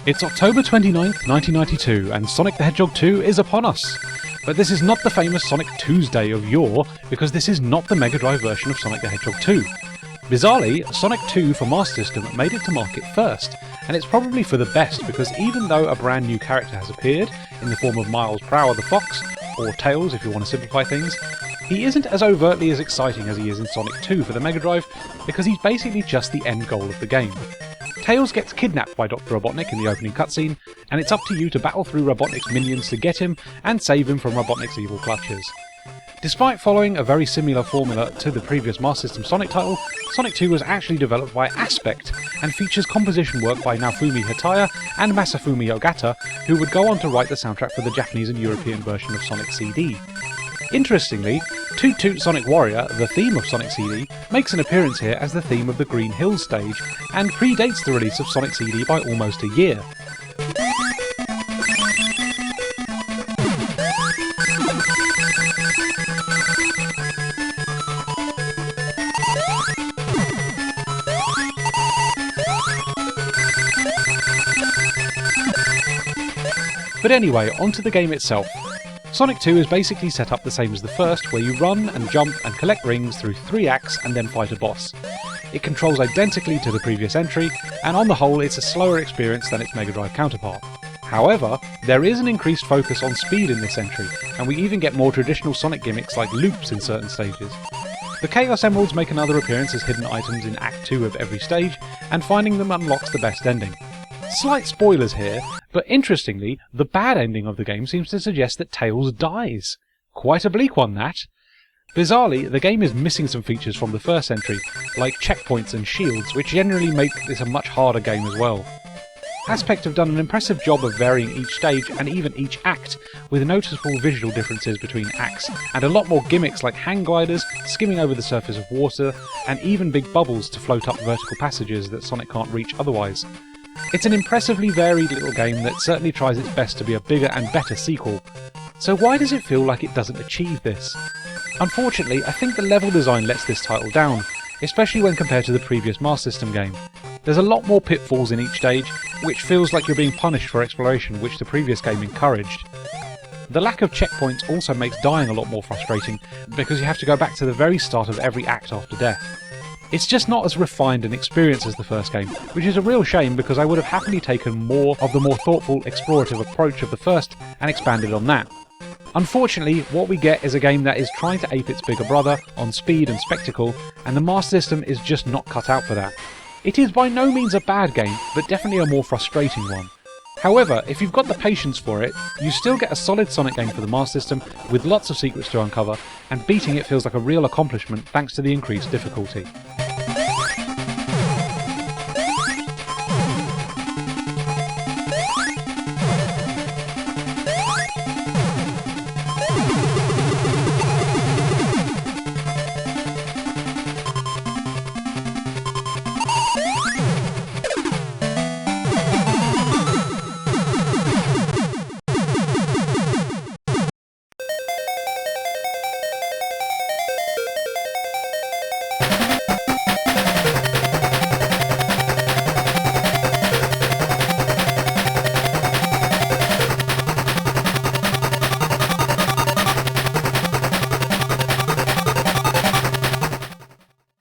It's October 29th, 1992, and Sonic the Hedgehog 2 is upon us. But this is not the famous Sonic Tuesday of yore, because this is not the Mega Drive version of Sonic the Hedgehog 2. Bizarrely, Sonic 2 for Master System made it to market first, and it's probably for the best because even though a brand new character has appeared, in the form of Miles Prower the Fox, or Tails if you want to simplify things, he isn't as overtly as exciting as he is in Sonic 2 for the Mega Drive, because he's basically just the end goal of the game. Tails gets kidnapped by Dr. Robotnik in the opening cutscene, and it's up to you to battle through Robotnik's minions to get him and save him from Robotnik's evil clutches. Despite following a very similar formula to the previous Master System Sonic title, Sonic 2 was actually developed by Aspect and features composition work by Naofumi Hataya and Masafumi Ogata, who would go on to write the soundtrack for the Japanese and European version of Sonic CD. Interestingly, Toot Toot Sonic Warrior, the theme of Sonic CD, makes an appearance here as the theme of the Green Hills stage, and predates the release of Sonic CD by almost a year. But anyway, onto the game itself. Sonic 2 is basically set up the same as the first, where you run and jump and collect rings through 3 acts and then fight a boss. It controls identically to the previous entry, and on the whole it's a slower experience than its Mega Drive counterpart. However, there is an increased focus on speed in this entry, and we even get more traditional Sonic gimmicks like loops in certain stages. The Chaos Emeralds make another appearance as hidden items in Act 2 of every stage, and finding them unlocks the best ending. Slight spoilers here, but interestingly, the bad ending of the game seems to suggest that Tails dies. Quite a bleak one, that. Bizarrely, the game is missing some features from the first entry, like checkpoints and shields, which generally make this a much harder game as well. Aspect have done an impressive job of varying each stage and even each act, with noticeable visual differences between acts, and a lot more gimmicks like hang gliders, skimming over the surface of water, and even big bubbles to float up vertical passages that Sonic can't reach otherwise. It's an impressively varied little game that certainly tries its best to be a bigger and better sequel. So why does it feel like it doesn't achieve this? Unfortunately, I think the level design lets this title down, especially when compared to the previous Master System game. There's a lot more pitfalls in each stage, which feels like you're being punished for exploration, which the previous game encouraged. The lack of checkpoints also makes dying a lot more frustrating, because you have to go back to the very start of every act after death. It's just not as refined and experienced as the first game, which is a real shame because I would have happily taken more of the more thoughtful, explorative approach of the first and expanded on that. Unfortunately, what we get is a game that is trying to ape its bigger brother on speed and spectacle, and the Master System is just not cut out for that. It is by no means a bad game, but definitely a more frustrating one. However, if you've got the patience for it, you still get a solid Sonic game for the Master System with lots of secrets to uncover, and beating it feels like a real accomplishment thanks to the increased difficulty.